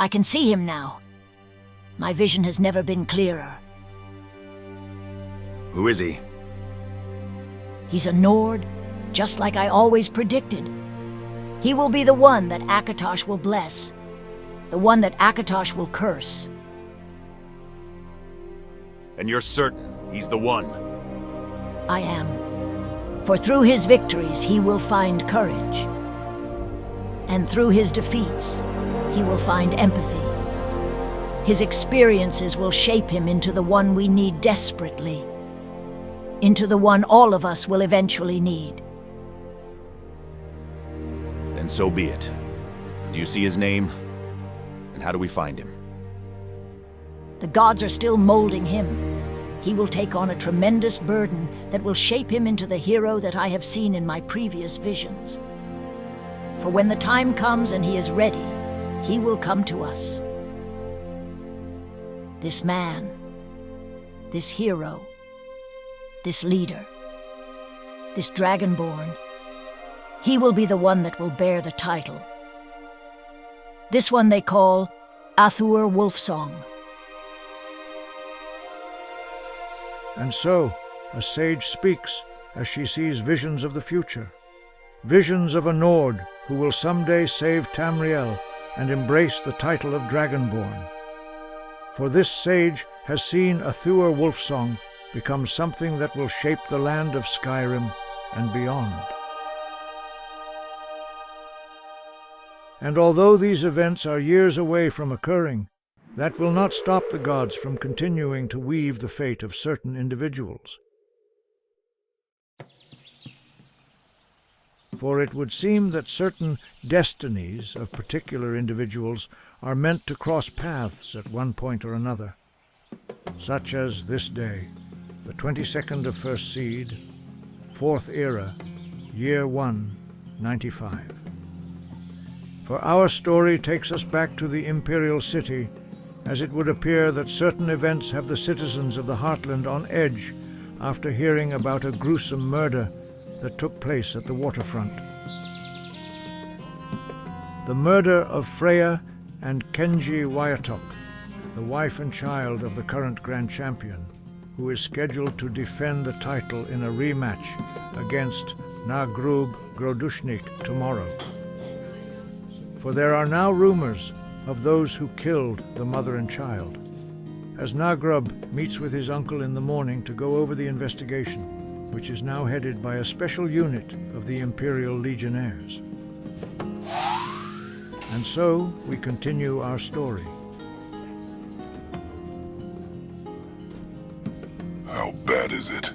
I can see him now. My vision has never been clearer. Who is he? He's a Nord, just like I always predicted. He will be the one that Akatosh will bless, the one that Akatosh will curse. And you're certain he's the one? I am. For through his victories he will find courage. And through his defeats, he will find empathy. His experiences will shape him into the one we need desperately. Into the one all of us will eventually need. Then so be it. Do you see his name? And how do we find him? The gods are still molding him. He will take on a tremendous burden that will shape him into the hero that I have seen in my previous visions. For when the time comes and he is ready, he will come to us. This man, this hero, this leader, this dragonborn, he will be the one that will bear the title. This one they call Athuur Wolfsong. And so, a sage speaks as she sees visions of the future. Visions of a Nord who will someday save Tamriel and embrace the title of Dragonborn. For this sage has seen Athuur Wolfsong become something that will shape the land of Skyrim and beyond. And although these events are years away from occurring, that will not stop the gods from continuing to weave the fate of certain individuals. For it would seem that certain destinies of particular individuals are meant to cross paths at one point or another, such as this day, the 22nd of First Seed, 4th Era, Year 1, 95. For our story takes us back to the Imperial City, as it would appear that certain events have the citizens of the Heartland on edge after hearing about a gruesome murder that took place at the waterfront. The murder of Freya and Kenji Wyatok, the wife and child of the current Grand Champion, who is scheduled to defend the title in a rematch against Nagrub Grodushnik tomorrow. For there are now rumors of those who killed the mother and child. As Nagrub meets with his uncle in the morning to go over the investigation, which is now headed by a special unit of the Imperial Legionnaires. And so we continue our story. How bad is it?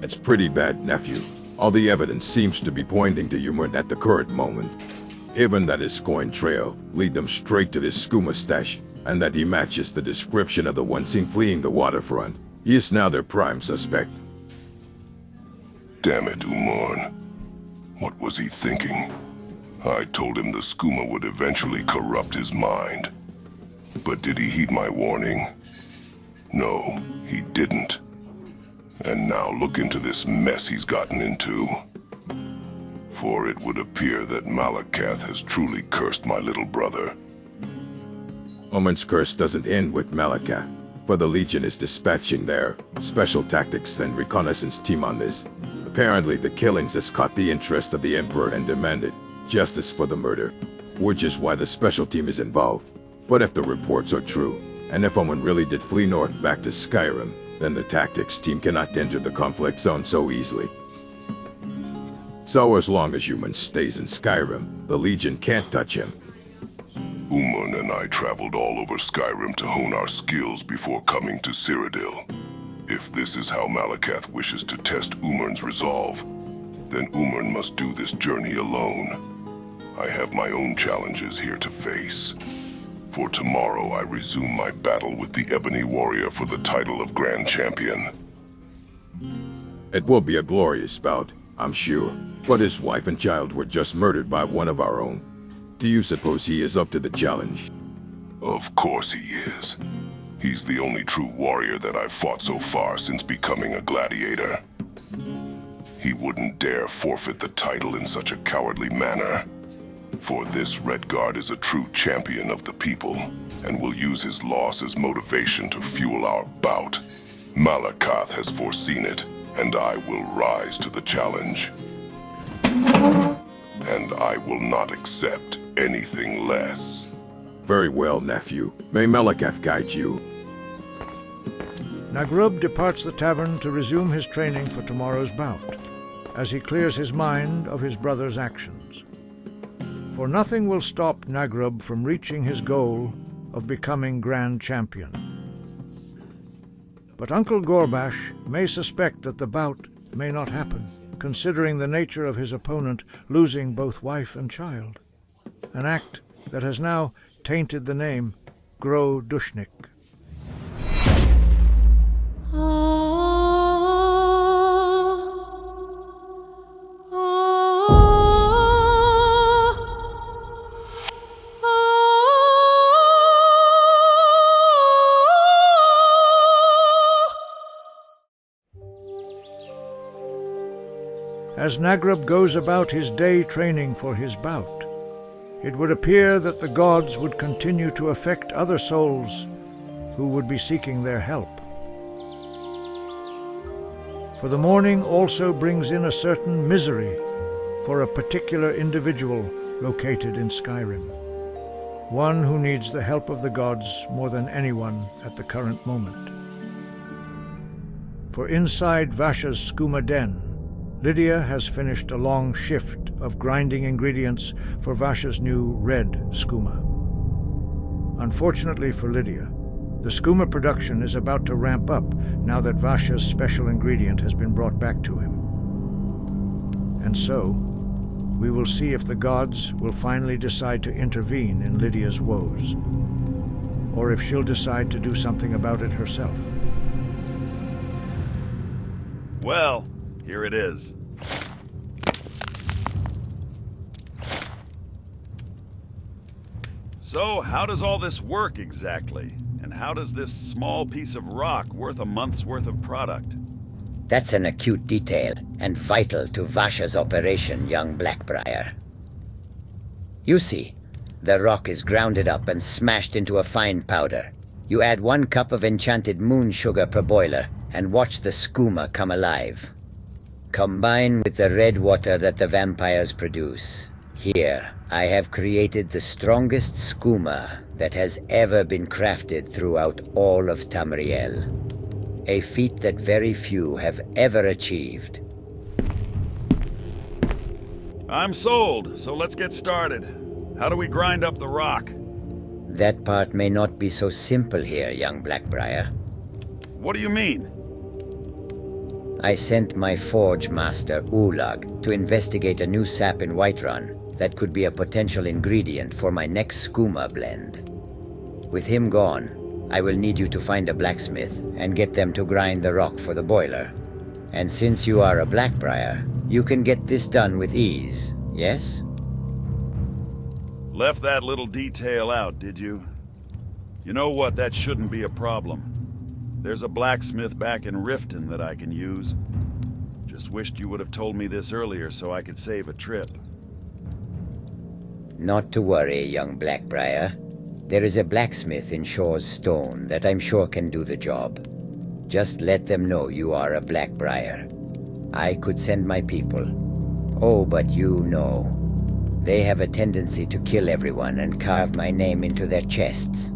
It's pretty bad, nephew. All the evidence seems to be pointing to Umern at the current moment. Even that his coin trail lead them straight to this schuma stash, and that he matches the description of the one seen fleeing the waterfront. He is now their prime suspect. Damn it, Umorn. What was he thinking? I told him the schuma would eventually corrupt his mind. But did he heed my warning? No, he didn't. And now look into this mess he's gotten into. For it would appear that Malakath has truly cursed my little brother. Umern's curse doesn't end with Malakath, for the Legion is dispatching their special tactics and reconnaissance team on this. Apparently the killings has caught the interest of the Emperor and demanded justice for the murder, which is why the special team is involved. But if the reports are true, and if Umern really did flee north back to Skyrim, then the tactics team cannot enter the conflict zone so easily. So as long as Umern stays in Skyrim, the Legion can't touch him. Umern and I traveled all over Skyrim to hone our skills before coming to Cyrodiil. If this is how Malakath wishes to test Umern's resolve, then Umern must do this journey alone. I have my own challenges here to face. For tomorrow I resume my battle with the Ebony Warrior for the title of Grand Champion. It will be a glorious bout, I'm sure. But his wife and child were just murdered by one of our own. Do you suppose he is up to the challenge? Of course he is. He's the only true warrior that I've fought so far since becoming a gladiator. He wouldn't dare forfeit the title in such a cowardly manner. For this Redguard is a true champion of the people, and will use his loss as motivation to fuel our bout. Malakath has foreseen it, and I will rise to the challenge. And I will not accept anything less. Very well, nephew. May Malakath guide you. Nagrub departs the tavern to resume his training for tomorrow's bout, as he clears his mind of his brother's actions. For nothing will stop Nagrub from reaching his goal of becoming Grand Champion. But Uncle Gorbash may suspect that the bout may not happen, considering the nature of his opponent losing both wife and child, an act that has now tainted the name Gro Dushnik. As Nagrub goes about his day training for his bout, it would appear that the gods would continue to affect other souls who would be seeking their help. For the morning also brings in a certain misery for a particular individual located in Skyrim, one who needs the help of the gods more than anyone at the current moment. For inside Vasha's skooma den, Lydia has finished a long shift of grinding ingredients for Vasha's new red skooma. Unfortunately for Lydia, the skooma production is about to ramp up now that Vasha's special ingredient has been brought back to him. And so, we will see if the gods will finally decide to intervene in Lydia's woes, or if she'll decide to do something about it herself. Well, here it is. So, how does all this work exactly? And how does this small piece of rock worth a month's worth of product? That's an acute detail, and vital to Vasha's operation, young Blackbriar. You see, the rock is grounded up and smashed into a fine powder. You add 1 cup of enchanted moon sugar per boiler, and watch the skooma come alive. Combine with the red water that the vampires produce. Here, I have created the strongest skooma that has ever been crafted throughout all of Tamriel. A feat that very few have ever achieved. I'm sold, so let's get started. How do we grind up the rock? That part may not be so simple here, young Blackbriar. What do you mean? I sent my forge master, Ulag, to investigate a new sap in Whiterun that could be a potential ingredient for my next skooma blend. With him gone, I will need you to find a blacksmith and get them to grind the rock for the boiler. And since you are a Blackbriar, you can get this done with ease, yes? Left that little detail out, did you? You know what, that shouldn't be a problem. There's a blacksmith back in Riften that I can use. Just wished you would have told me this earlier so I could save a trip. Not to worry, young Blackbriar. There is a blacksmith in Shaw's Stone that I'm sure can do the job. Just let them know you are a Blackbriar. I could send my people. Oh, but you know. They have a tendency to kill everyone and carve my name into their chests.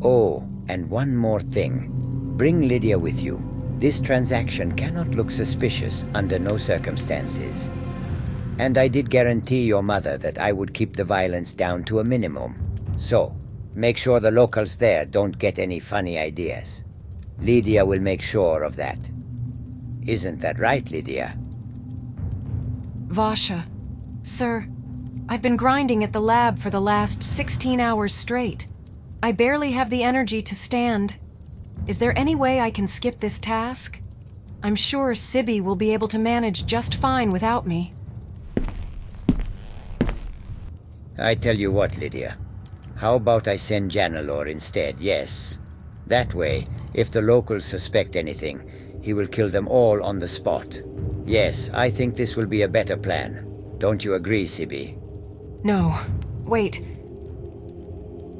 Oh, and one more thing. Bring Lydia with you. This transaction cannot look suspicious under no circumstances. And I did guarantee your mother that I would keep the violence down to a minimum. So, make sure the locals there don't get any funny ideas. Lydia will make sure of that. Isn't that right, Lydia? Vasha. Sir, I've been grinding at the lab for the last 16 hours straight. I barely have the energy to stand. Is there any way I can skip this task? I'm sure Sibby will be able to manage just fine without me. I tell you what, Lydia. How about I send Janalor instead, yes? That way, if the locals suspect anything, he will kill them all on the spot. Yes, I think this will be a better plan. Don't you agree, Sibby? No. Wait.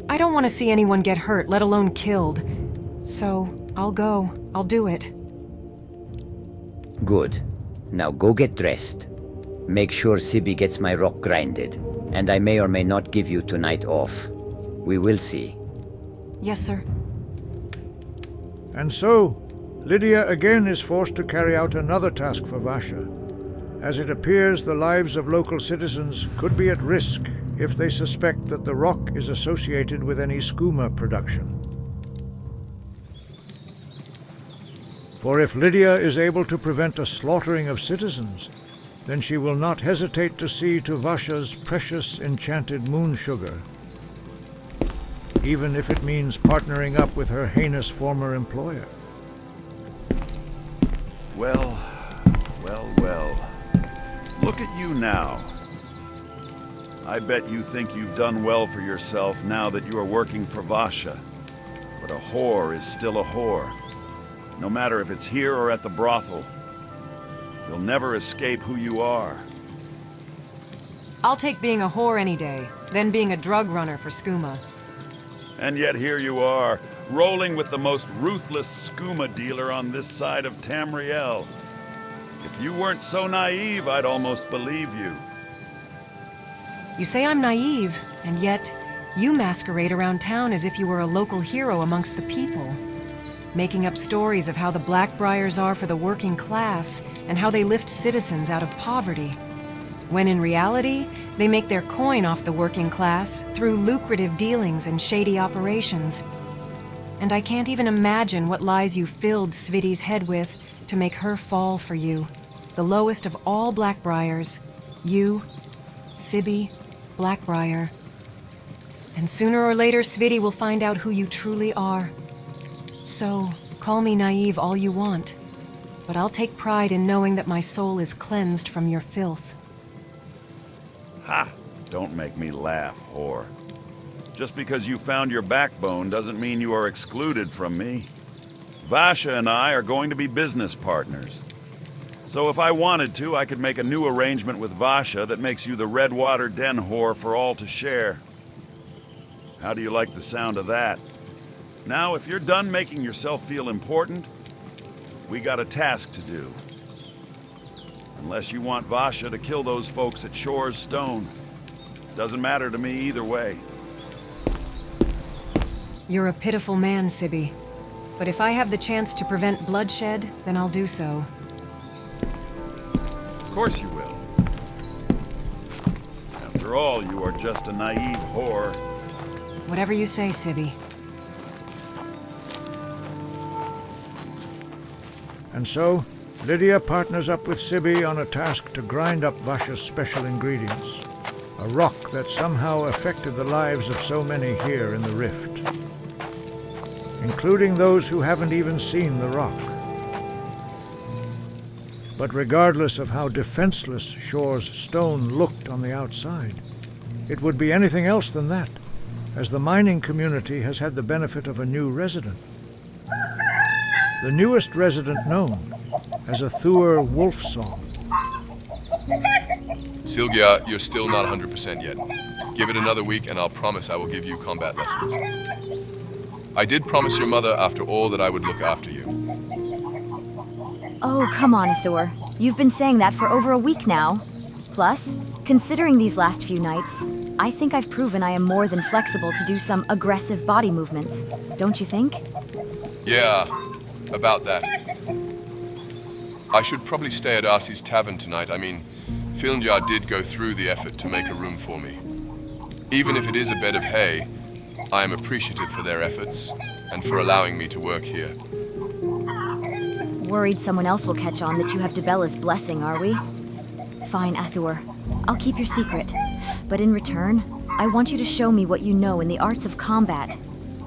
I don't want to see anyone get hurt, let alone killed. So, I'll go. I'll do it. Good. Now go get dressed. Make sure Sibi gets my rock grinded, and I may or may not give you tonight off. We will see. Yes, sir. And so, Lydia again is forced to carry out another task for Vasha, as it appears the lives of local citizens could be at risk if they suspect that the rock is associated with any schuma production. For if Lydia is able to prevent a slaughtering of citizens, then she will not hesitate to see to Vasha's precious enchanted moon sugar, even if it means partnering up with her heinous former employer. Well, well, well. Look at you now. I bet you think you've done well for yourself now that you are working for Vasha. But a whore is still a whore. No matter if it's here or at the brothel. You'll never escape who you are. I'll take being a whore any day, than being a drug runner for skooma. And yet here you are, rolling with the most ruthless skooma dealer on this side of Tamriel. If you weren't so naive, I'd almost believe you. You say I'm naive, and yet you masquerade around town as if you were a local hero amongst the people, making up stories of how the Blackbriars are for the working class and how they lift citizens out of poverty. When in reality, they make their coin off the working class through lucrative dealings and shady operations. And I can't even imagine what lies you filled Svidi's head with to make her fall for you, the lowest of all Blackbriars. You, Sibi, Blackbriar. And sooner or later, Svidi will find out who you truly are. So, call me naive all you want, but I'll take pride in knowing that my soul is cleansed from your filth. Ha! Don't make me laugh, whore. Just because you found your backbone doesn't mean you are excluded from me. Vasha and I are going to be business partners. So if I wanted to, I could make a new arrangement with Vasha that makes you the Redwater Den whore for all to share. How do you like the sound of that? Now, if you're done making yourself feel important, we got a task to do. Unless you want Vasha to kill those folks at Shore's Stone. Doesn't matter to me either way. You're a pitiful man, Sibi. But if I have the chance to prevent bloodshed, then I'll do so. Of course you will. After all, you are just a naive whore. Whatever you say, Sibi. And so, Lydia partners up with Sibi on a task to grind up Vasha's special ingredients, a rock that somehow affected the lives of so many here in the Rift, including those who haven't even seen the rock. But regardless of how defenseless Shore's Stone looked on the outside, it would be anything else than that, as the mining community has had the benefit of a new resident. The newest resident known as Athuur Wolfsong. Sylgia, you're still not 100% yet. Give it another week and I'll promise I will give you combat lessons. I did promise your mother after all that I would look after you. Oh, come on, Athuur. You've been saying that for over a week now. Plus, considering these last few nights, I think I've proven I am more than flexible to do some aggressive body movements. Don't you think? Yeah, about that. I should probably stay at Arcee's tavern tonight. I mean, Filnjar did go through the effort to make a room for me. Even if it is a bed of hay, I am appreciative for their efforts and for allowing me to work here. Worried someone else will catch on that you have Debella's blessing, are we? Fine, Athuur. I'll keep your secret. But in return, I want you to show me what you know in the arts of combat.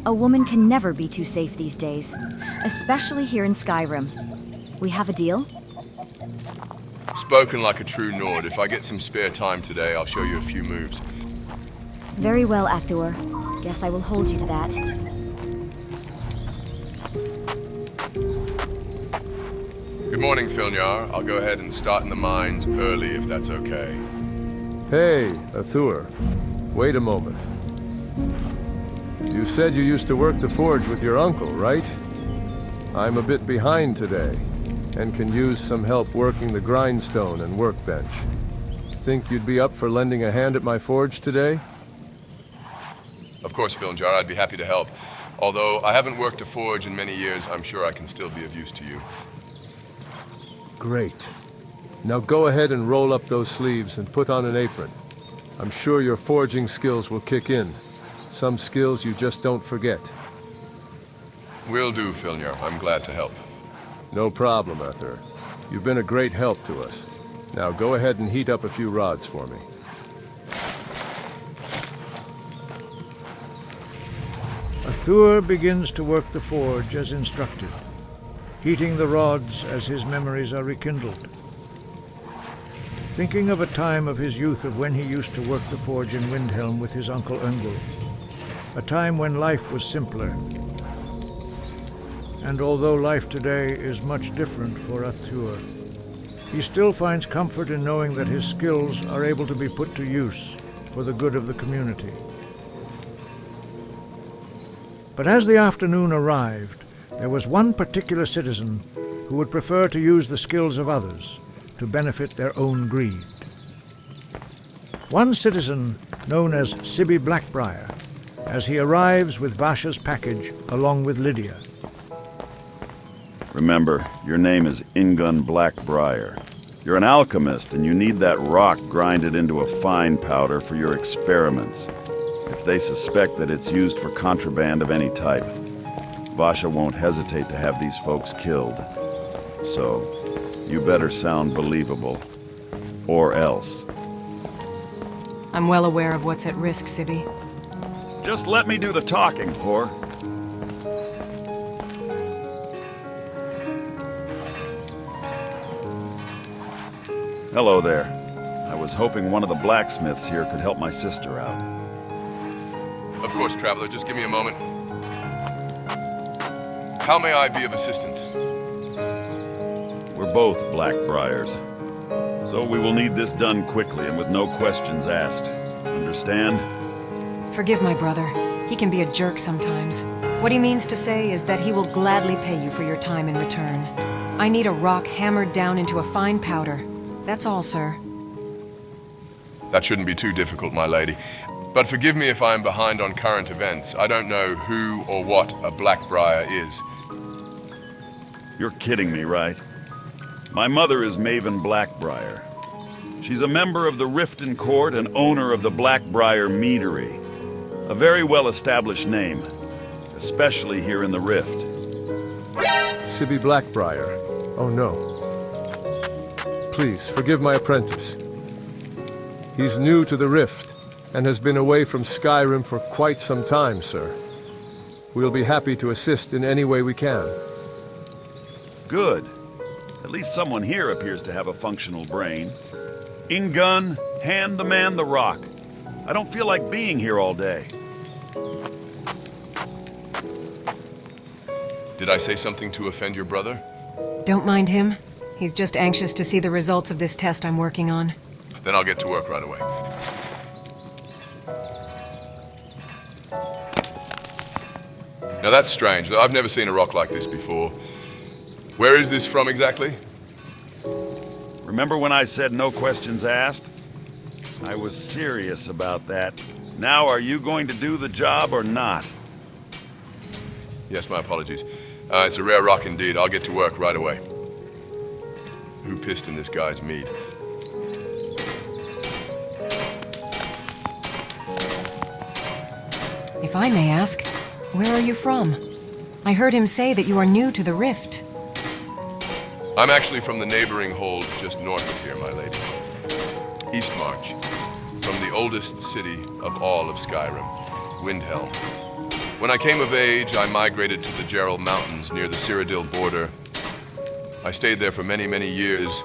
A woman can never be too safe these days, especially here in Skyrim. We have a deal? Spoken like a true Nord. If I get some spare time today, I'll show you a few moves. Very well, Athuur. Guess I will hold you to that. Good morning, Filnjar. I'll go ahead and start in the mines early if that's okay. Hey, Athuur. Wait a moment. You said you used to work the forge with your uncle, right? I'm a bit behind today, and can use some help working the grindstone and workbench. Think you'd be up for lending a hand at my forge today? Of course, Filnjar, I'd be happy to help. Although I haven't worked a forge in many years, I'm sure I can still be of use to you. Great. Now go ahead and roll up those sleeves and put on an apron. I'm sure your forging skills will kick in. Some skills you just don't forget. Will do, Filnjar. I'm glad to help. No problem, Athuur. You've been a great help to us. Now go ahead and heat up a few rods for me. Athuur begins to work the forge as instructed, heating the rods as his memories are rekindled. Thinking of a time of his youth of when he used to work the forge in Windhelm with his uncle Ungul, a time when life was simpler. And although life today is much different for Athuur, he still finds comfort in knowing that his skills are able to be put to use for the good of the community. But as the afternoon arrived, there was one particular citizen who would prefer to use the skills of others to benefit their own greed. One citizen known as Sibby Blackbriar, as he arrives with Vasha's package along with Lydia. Remember, your name is Ingun Blackbriar. You're an alchemist, and you need that rock grinded into a fine powder for your experiments. If they suspect that it's used for contraband of any type, Vasha won't hesitate to have these folks killed. So, you better sound believable. Or else. I'm well aware of what's at risk, Sibby. Just let me do the talking, whore. Hello there. I was hoping one of the blacksmiths here could help my sister out. Of course, Traveler. Just give me a moment. How may I be of assistance? We're both Blackbriars, so we will need this done quickly and with no questions asked. Understand? Forgive my brother. He can be a jerk sometimes. What he means to say is that he will gladly pay you for your time in return. I need a rock hammered down into a fine powder. That's all, sir. That shouldn't be too difficult, my lady. But forgive me if I'm behind on current events. I don't know who or what a Blackbriar is. You're kidding me, right? My mother is Maven Blackbriar. She's a member of the Riften Court and owner of the Blackbriar Meadery. A very well-established name, especially here in the Rift. Sibby Blackbriar. Oh no. Please, forgive my apprentice. He's new to the Rift, and has been away from Skyrim for quite some time, sir. We'll be happy to assist in any way we can. Good. At least someone here appears to have a functional brain. Ingun, hand the man the rock. I don't feel like being here all day. Did I say something to offend your brother? Don't mind him. He's just anxious to see the results of this test I'm working on. Then I'll get to work right away. Now that's strange. I've never seen a rock like this before. Where is this from exactly? Remember when I said no questions asked? I was serious about that. Now are you going to do the job or not? Yes, my apologies. It's a rare rock indeed. I'll get to work right away. Who pissed in this guy's mead? If I may ask, where are you from? I heard him say that you are new to the Rift. I'm actually from the neighboring hold just north of here, my lady. Eastmarch, from the oldest city of all of Skyrim, Windhelm. When I came of age, I migrated to the Gerald Mountains near the Cyrodiil border. I stayed there for many, many years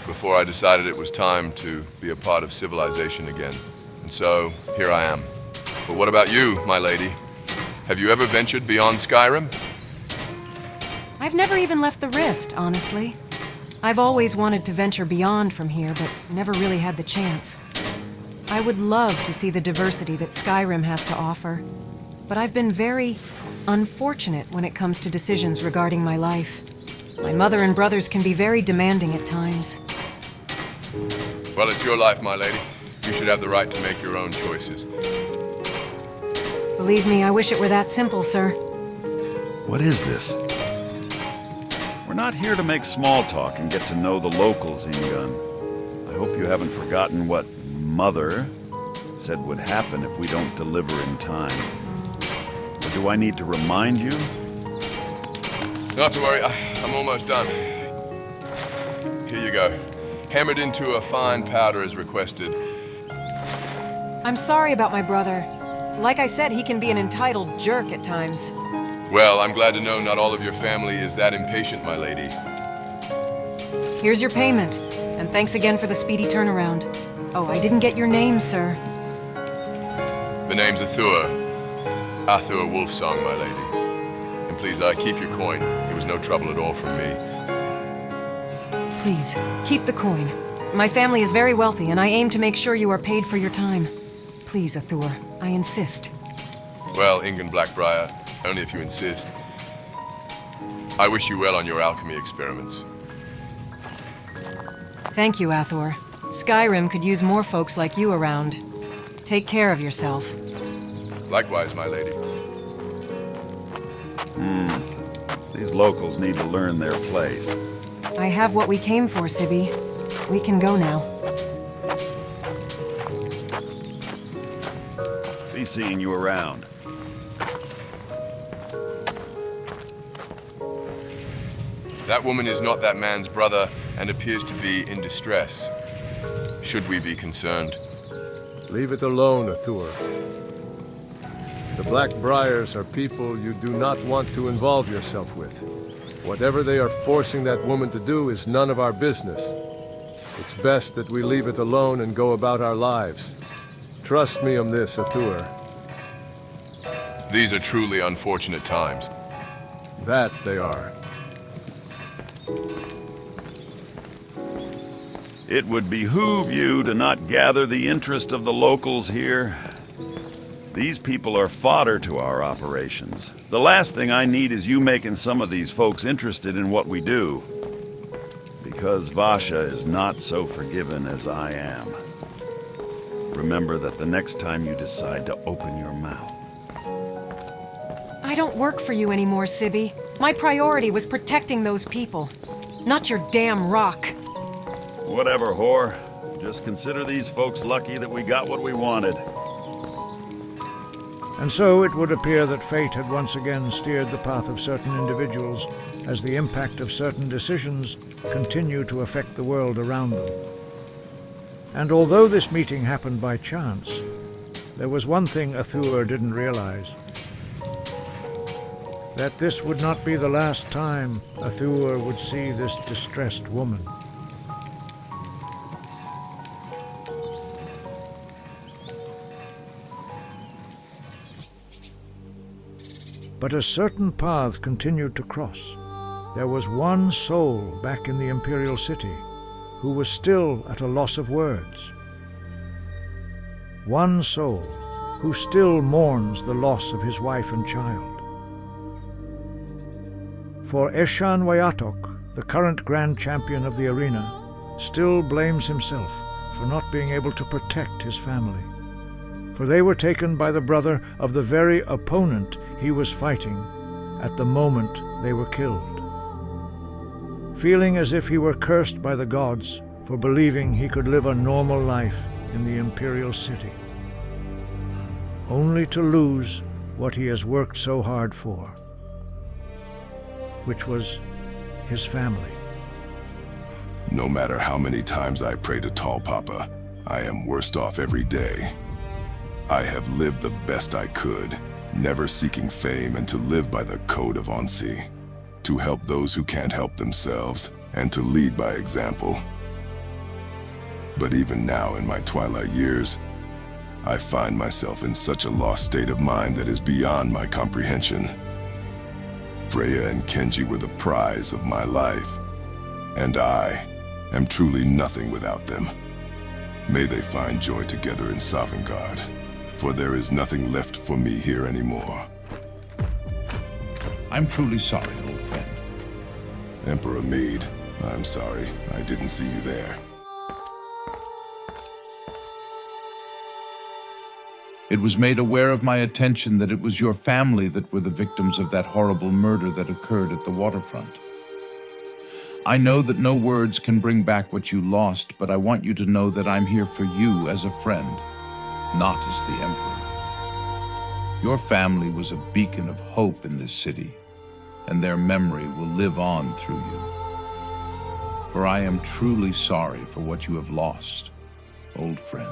before I decided it was time to be a part of civilization again. And so, here I am. But what about you, my lady? Have you ever ventured beyond Skyrim? I've never even left the Rift, honestly. I've always wanted to venture beyond from here, but never really had the chance. I would love to see the diversity that Skyrim has to offer, but I've been very unfortunate when it comes to decisions regarding my life. My mother and brothers can be very demanding at times. Well, it's your life, my lady. You should have the right to make your own choices. Believe me, I wish it were that simple, sir. What is this? We're not here to make small talk and get to know the locals, Ingun. I hope you haven't forgotten what Mother said would happen if we don't deliver in time. Or do I need to remind you? Not to worry, I'm almost done. Here you go. Hammered into a fine powder as requested. I'm sorry about my brother. Like I said, he can be an entitled jerk at times. Well, I'm glad to know not all of your family is that impatient, my lady. Here's your payment, and thanks again for the speedy turnaround. Oh, I didn't get your name, sir. The name's Athuur. Athuur Wolfsong, my lady. And please, keep your coin. It was no trouble at all from me. Please, keep the coin. My family is very wealthy, and I aim to make sure you are paid for your time. Please, Athuur, I insist. Well, Ingun Blackbriar, only if you insist. I wish you well on your alchemy experiments. Thank you, Athuur. Skyrim could use more folks like you around. Take care of yourself. Likewise, my lady. These locals need to learn their place. I have what we came for, Sibby. We can go now. Be seeing you around. That woman is not that man's brother and appears to be in distress. Should we be concerned? Leave it alone, Athuur. The Blackbriars are people you do not want to involve yourself with. Whatever they are forcing that woman to do is none of our business. It's best that we leave it alone and go about our lives. Trust me on this, Athuur. These are truly unfortunate times. That they are. It would behoove you to not gather the interest of the locals here. These people are fodder to our operations. The last thing I need is you making some of these folks interested in what we do. Because Vasha is not so forgiven as I am. Remember that the next time you decide to open your mouth. I don't work for you anymore, Sibby. My priority was protecting those people, not your damn rock. Whatever, whore. Just consider these folks lucky that we got what we wanted. And so it would appear that fate had once again steered the path of certain individuals as the impact of certain decisions continue to affect the world around them. And although this meeting happened by chance, there was one thing Athuur didn't realize. That this would not be the last time Athuur would see this distressed woman. But as certain paths continued to cross, there was one soul back in the Imperial City who was still at a loss of words. One soul who still mourns the loss of his wife and child. For Eshan Wyatok, the current Grand Champion of the arena, still blames himself for not being able to protect his family. For they were taken by the brother of the very opponent he was fighting at the moment they were killed. Feeling as if he were cursed by the gods for believing he could live a normal life in the Imperial City, only to lose what he has worked so hard for, which was his family. No matter how many times I pray to Tall Papa, I am worse off every day. I have lived the best I could, never seeking fame and to live by the code of Ansi, to help those who can't help themselves, and to lead by example. But even now in my twilight years, I find myself in such a lost state of mind that is beyond my comprehension. Freya and Kenji were the prize of my life, and I am truly nothing without them. May they find joy together in Sovngarde, for there is nothing left for me here anymore. I'm truly sorry, old friend. Emperor Mead, I'm sorry. I didn't see you there. It was made aware of my attention that it was your family that were the victims of that horrible murder that occurred at the waterfront. I know that no words can bring back what you lost, but I want you to know that I'm here for you as a friend, not as the Emperor. Your family was a beacon of hope in this city, and their memory will live on through you. For I am truly sorry for what you have lost, old friend.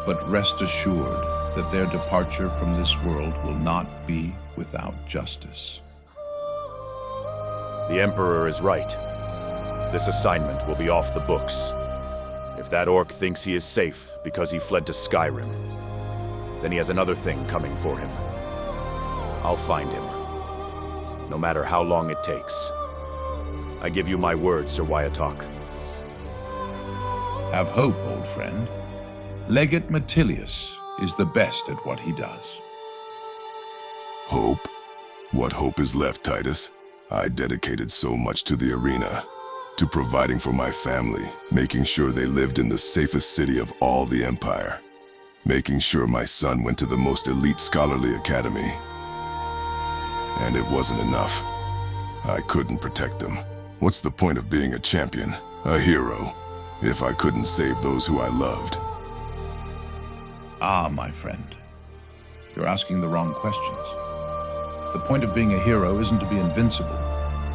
But rest assured that their departure from this world will not be without justice. The Emperor is right. This assignment will be off the books. If that orc thinks he is safe because he fled to Skyrim, then he has another thing coming for him. I'll find him, no matter how long it takes. I give you my word, Sir Wyatok. Have hope, old friend. Legate Matilius is the best at what he does. Hope? What hope is left, Titus? I dedicated so much to the arena, to providing for my family, making sure they lived in the safest city of all the Empire, making sure my son went to the most elite scholarly academy. And it wasn't enough. I couldn't protect them. What's the point of being a champion, a hero, if I couldn't save those who I loved? Ah, my friend. You're asking the wrong questions. The point of being a hero isn't to be invincible.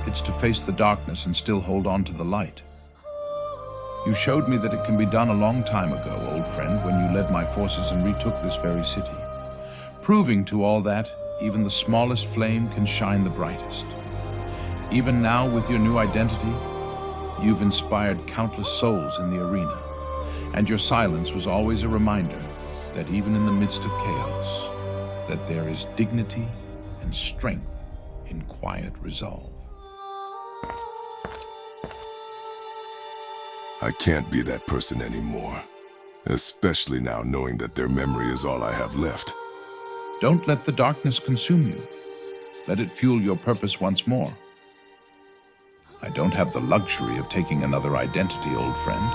It's to face the darkness and still hold on to the light. You showed me that it can be done a long time ago, old friend, when you led my forces and retook this very city, proving to all that even the smallest flame can shine the brightest. Even now, with your new identity, you've inspired countless souls in the arena, and your silence was always a reminder that even in the midst of chaos, that there is dignity and strength in quiet resolve. I can't be that person anymore, especially now knowing that their memory is all I have left. Don't let the darkness consume you. Let it fuel your purpose once more. I don't have the luxury of taking another identity, old friend,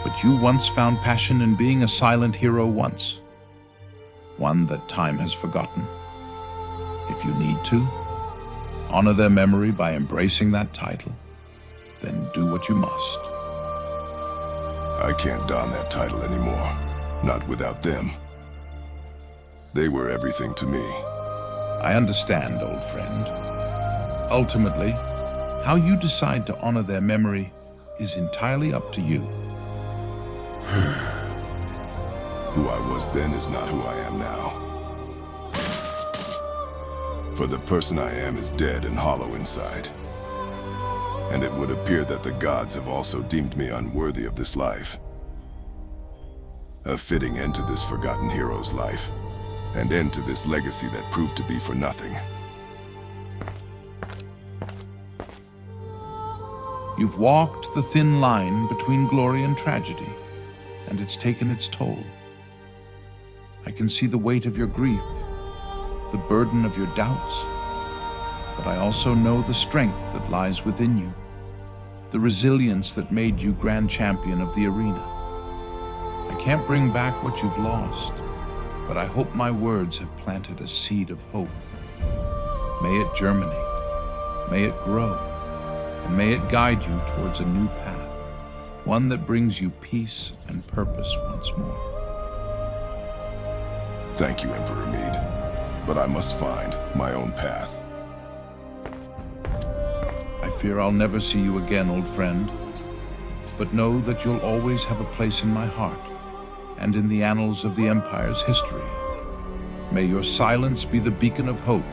but you once found passion in being a silent hero once, one that time has forgotten. If you need to, honor their memory by embracing that title, then do what you must. I can't don that title anymore, not without them. They were everything to me. I understand, old friend. Ultimately, how you decide to honor their memory is entirely up to you. Who I was then is not who I am now. For the person I am is dead and hollow inside. And it would appear that the gods have also deemed me unworthy of this life. A fitting end to this forgotten hero's life, and end to this legacy that proved to be for nothing. You've walked the thin line between glory and tragedy, and it's taken its toll. I can see the weight of your grief, the burden of your doubts, but I also know the strength that lies within you, the resilience that made you Grand Champion of the arena. I can't bring back what you've lost, but I hope my words have planted a seed of hope. May it germinate, may it grow, and may it guide you towards a new path, one that brings you peace and purpose once more. Thank you, Emperor Mead, but I must find my own path. I fear I'll never see you again, old friend, but know that you'll always have a place in my heart and in the annals of the Empire's history. May your silence be the beacon of hope,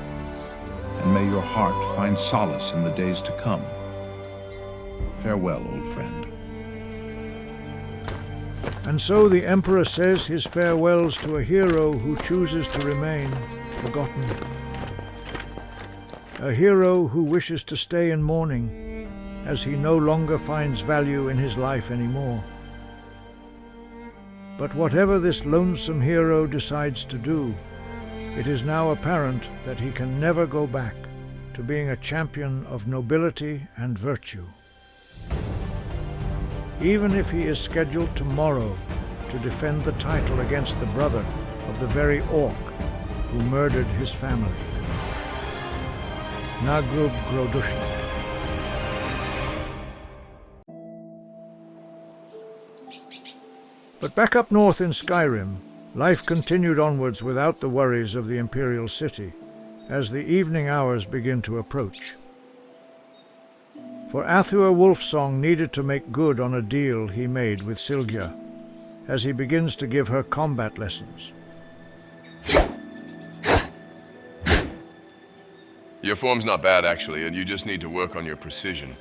and may your heart find solace in the days to come. Farewell, old friend. And so the Emperor says his farewells to a hero who chooses to remain forgotten. A hero who wishes to stay in mourning, as he no longer finds value in his life anymore. But whatever this lonesome hero decides to do, it is now apparent that he can never go back to being a champion of nobility and virtue. Even if he is scheduled tomorrow to defend the title against the brother of the very orc who murdered his family. Nagrub Grodushnik. But back up north in Skyrim, life continued onwards without the worries of the Imperial City, as the evening hours begin to approach. For Athuur Wolfsong needed to make good on a deal he made with Sylgia, as he begins to give her combat lessons. Your form's not bad, actually, and you just need to work on your precision.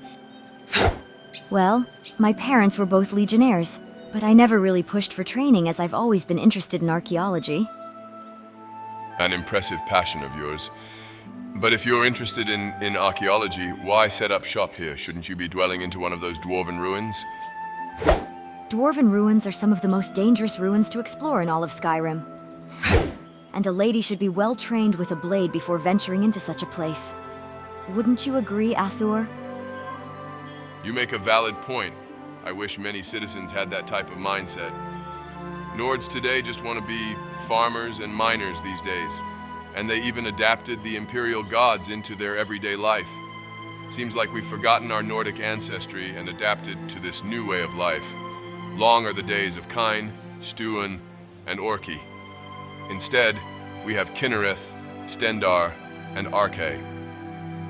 Well, my parents were both legionnaires, but I never really pushed for training as I've always been interested in archaeology. An impressive passion of yours. But if you're interested in archaeology, why set up shop here? Shouldn't you be dwelling into one of those dwarven ruins? Dwarven ruins are some of the most dangerous ruins to explore in all of Skyrim. And a lady should be well trained with a blade before venturing into such a place. Wouldn't you agree, Athuur? You make a valid point. I wish many citizens had that type of mindset. Nords today just want to be farmers and miners these days, and they even adapted the Imperial gods into their everyday life. Seems like we've forgotten our Nordic ancestry and adapted to this new way of life. Long are the days of Kine, Stuan, and Orki. Instead, we have Kinnereth, Stendar, and Arkay.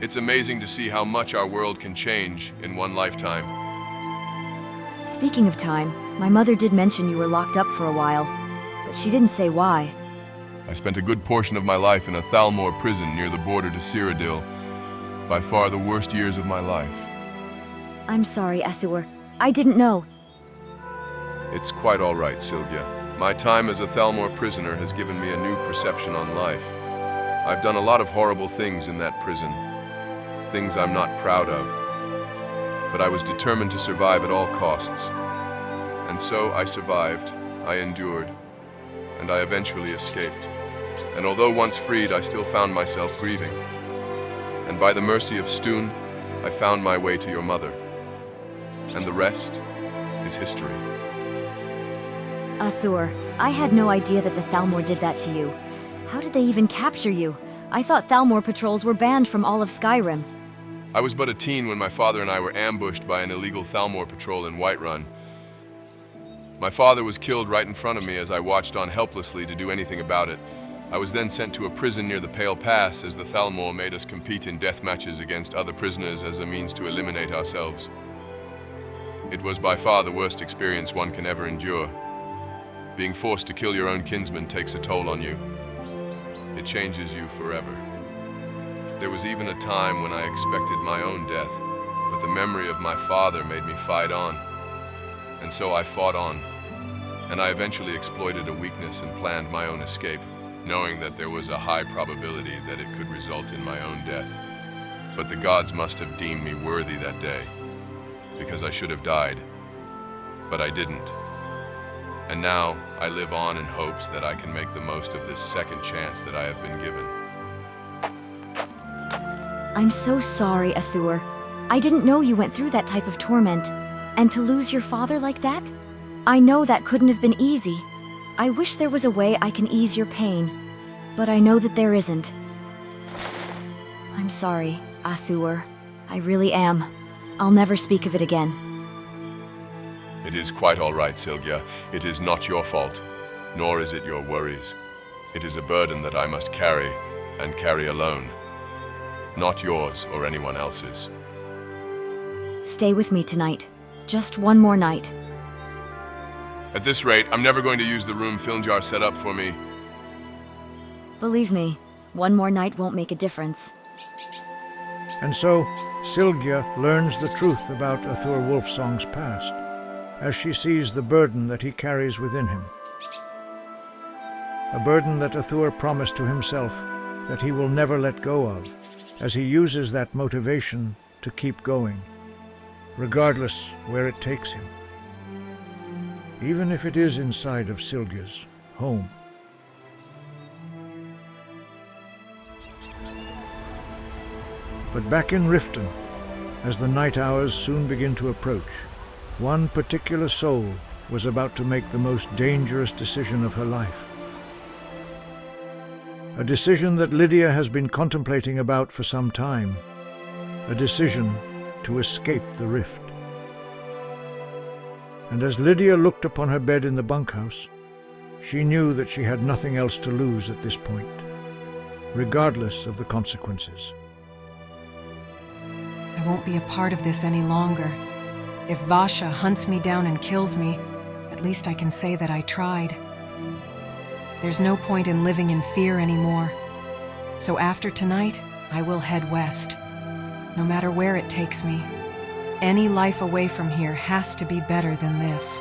It's amazing to see how much our world can change in one lifetime. Speaking of time, my mother did mention you were locked up for a while, but she didn't say why. I spent a good portion of my life in a Thalmor prison near the border to Cyrodiil. By far the worst years of my life. I'm sorry, Athuur. I didn't know. It's quite all right, Sylgia. My time as a Thalmor prisoner has given me a new perception on life. I've done a lot of horrible things in that prison. Things I'm not proud of. But I was determined to survive at all costs. And so I survived, I endured, and I eventually escaped. And although once freed, I still found myself grieving. And by the mercy of Stune, I found my way to your mother. And the rest is history. Athuur, I had no idea that the Thalmor did that to you. How did they even capture you? I thought Thalmor patrols were banned from all of Skyrim. I was but a teen when my father and I were ambushed by an illegal Thalmor patrol in Whiterun. My father was killed right in front of me as I watched on helplessly to do anything about it. I was then sent to a prison near the Pale Pass as the Thalmor made us compete in death matches against other prisoners as a means to eliminate ourselves. It was by far the worst experience one can ever endure. Being forced to kill your own kinsman takes a toll on you. It changes you forever. There was even a time when I expected my own death, but the memory of my father made me fight on. And so I fought on, and I eventually exploited a weakness and planned my own escape, knowing that there was a high probability that it could result in my own death. But the gods must have deemed me worthy that day, because I should have died. But I didn't. And now I live on in hopes that I can make the most of this second chance that I have been given. I'm so sorry, Athuur. I didn't know you went through that type of torment. And to lose your father like that? I know that couldn't have been easy. I wish there was a way I can ease your pain, but I know that there isn't. I'm sorry, Athuur. I really am. I'll never speak of it again. It is quite all right, Sylgia. It is not your fault, nor is it your worries. It is a burden that I must carry, and carry alone. Not yours or anyone else's. Stay with me tonight. Just one more night. At this rate, I'm never going to use the room Filnjar set up for me. Believe me, one more night won't make a difference. And so, Sylgia learns the truth about Athuur Wolfsong's past, as she sees the burden that he carries within him. A burden that Athuur promised to himself that he will never let go of, as he uses that motivation to keep going, regardless where it takes him. even if it is inside of Sylgja's home. But back in Riften, as the night hours soon begin to approach, one particular soul was about to make the most dangerous decision of her life. A decision that Lydia has been contemplating about for some time. A decision to escape the rift. And as Lydia looked upon her bed in the bunkhouse, she knew that she had nothing else to lose at this point, regardless of the consequences. I won't be a part of this any longer. If Vasha hunts me down and kills me, at least I can say that I tried. There's no point in living in fear anymore. So after tonight, I will head west. No matter where it takes me. Any life away from here has to be better than this.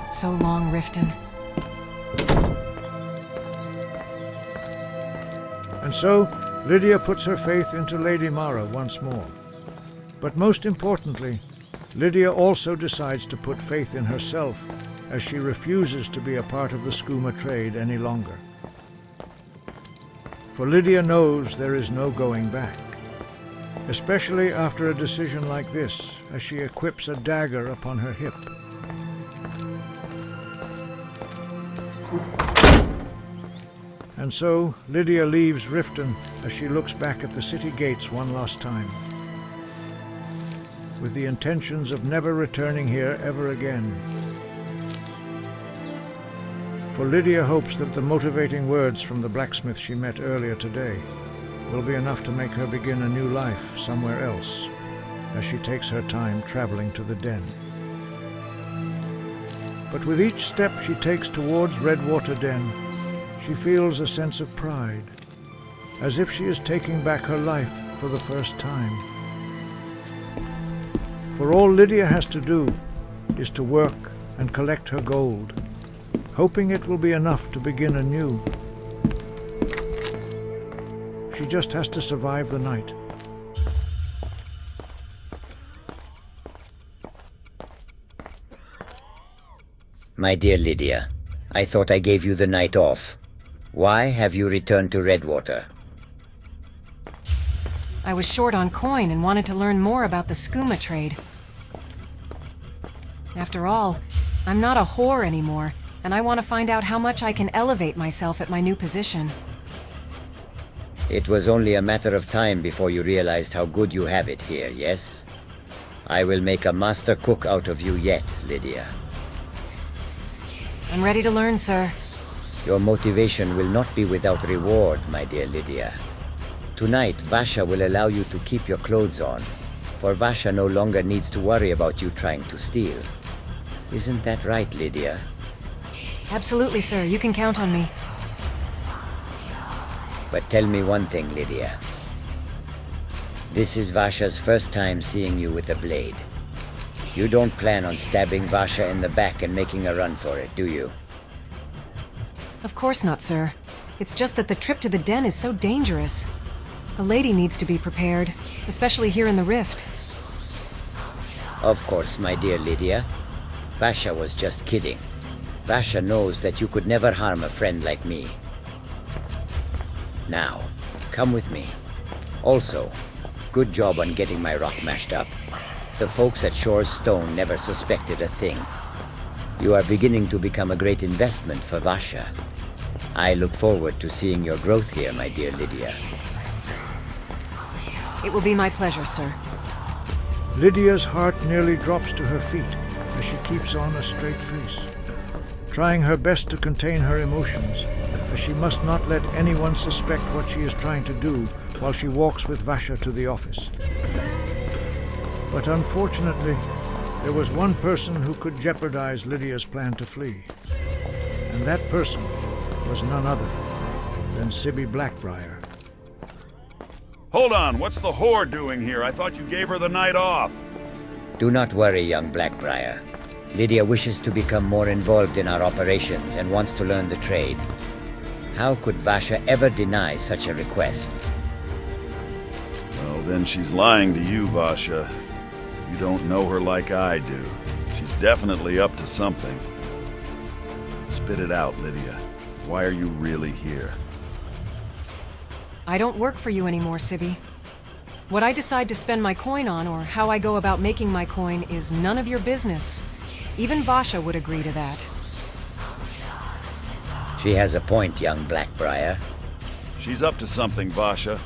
So long, Riften. And so, Lydia puts her faith into Lady Mara once more. But most importantly, Lydia also decides to put faith in herself as she refuses to be a part of the schuma trade any longer. For Lydia knows there is no going back, especially after a decision like this, as she equips a dagger upon her hip. And so, Lydia leaves Riften as she looks back at the city gates one last time, with the intentions of never returning here ever again. For Lydia hopes that the motivating words from the blacksmith she met earlier today will be enough to make her begin a new life somewhere else, as she takes her time traveling to the den. But with each step she takes towards Redwater Den, she feels a sense of pride, as if she is taking back her life for the first time. For all Lydia has to do is to work and collect her gold, hoping it will be enough to begin anew. She just has to survive the night. My dear Lydia, I thought I gave you the night off. Why have you returned to Redwater? I was short on coin and wanted to learn more about the schuma trade. After all, I'm not a whore anymore, and I want to find out how much I can elevate myself at my new position. It was only a matter of time before you realized how good you have it here, yes? I will make a master cook out of you yet, Lydia. I'm ready to learn, sir. Your motivation will not be without reward, my dear Lydia. Tonight, Vasha will allow you to keep your clothes on, for Vasha no longer needs to worry about you trying to steal. Isn't that right, Lydia? Absolutely, sir. You can count on me. But tell me one thing, Lydia. This is Vasha's first time seeing you with a blade. You don't plan on stabbing Vasha in the back and making a run for it, do you? Of course not, sir. It's just that the trip to the den is so dangerous. A lady needs to be prepared, especially here in the rift. Of course, my dear Lydia. Vasha was just kidding. Vasha knows that you could never harm a friend like me. Now, come with me. Also, good job on getting my rock mashed up. The folks at Shore's Stone never suspected a thing. You are beginning to become a great investment for Vasha. I look forward to seeing your growth here, my dear Lydia. It will be my pleasure, sir. Lydia's heart nearly drops to her feet as she keeps on a straight face, trying her best to contain her emotions, as she must not let anyone suspect what she is trying to do while she walks with Vasha to the office. But unfortunately, there was one person who could jeopardize Lydia's plan to flee, and that person was none other than Sibby Blackbriar. Hold on, what's the whore doing here? I thought you gave her the night off. Do not worry, young Blackbriar. Lydia wishes to become more involved in our operations and wants to learn the trade. How could Vasha ever deny such a request? Well, then she's lying to you, Vasha. You don't know her like I do. She's definitely up to something. Spit it out, Lydia. Why are you really here? I don't work for you anymore, Sibby. What I decide to spend my coin on, or how I go about making my coin, is none of your business. Even Vasha would agree to that. She has a point, young Blackbriar. She's up to something, Vasha.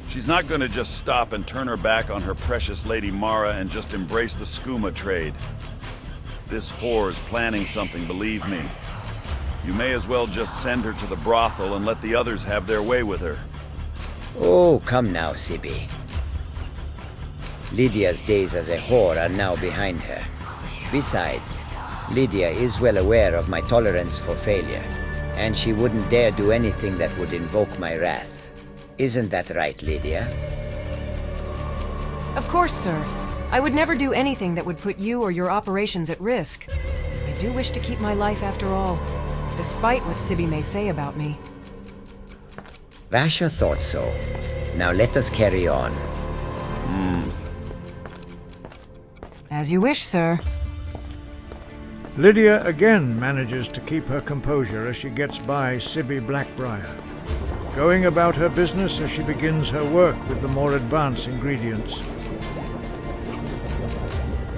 She's not gonna just stop and turn her back on her precious Lady Mara and just embrace the schuma trade. This whore's planning something, believe me. You may as well just send her to the brothel and let the others have their way with her. Oh, come now, Sibby. Lydia's days as a whore are now behind her. Besides, Lydia is well aware of my tolerance for failure, and she wouldn't dare do anything that would invoke my wrath. Isn't that right, Lydia? Of course, sir. I would never do anything that would put you or your operations at risk. I do wish to keep my life after all, despite what Sibby may say about me. Vasha thought so. Now let us carry on. As you wish, sir. Lydia again manages to keep her composure as she gets by Sibby Blackbriar, going about her business as she begins her work with the more advanced ingredients,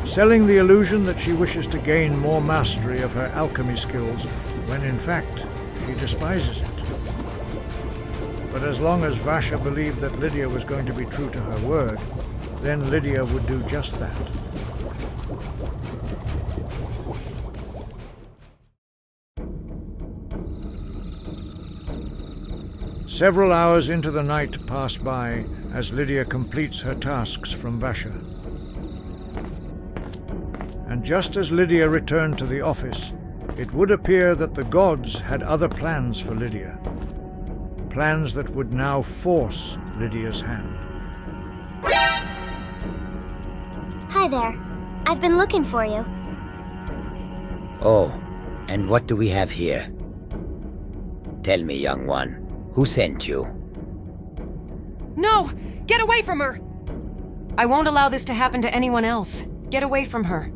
selling the illusion that she wishes to gain more mastery of her alchemy skills, when in fact she despises it. But as long as Vasha believed that Lydia was going to be true to her word, then Lydia would do just that. Several hours into the night pass by as Lydia completes her tasks from Vasha. And just as Lydia returned to the office, it would appear that the gods had other plans for Lydia. Plans that would now force Lydia's hand. Hi there. I've been looking for you. Oh, and what do we have here? Tell me, young one, who sent you? No! Get away from her! I won't allow this to happen to anyone else. Get away from her.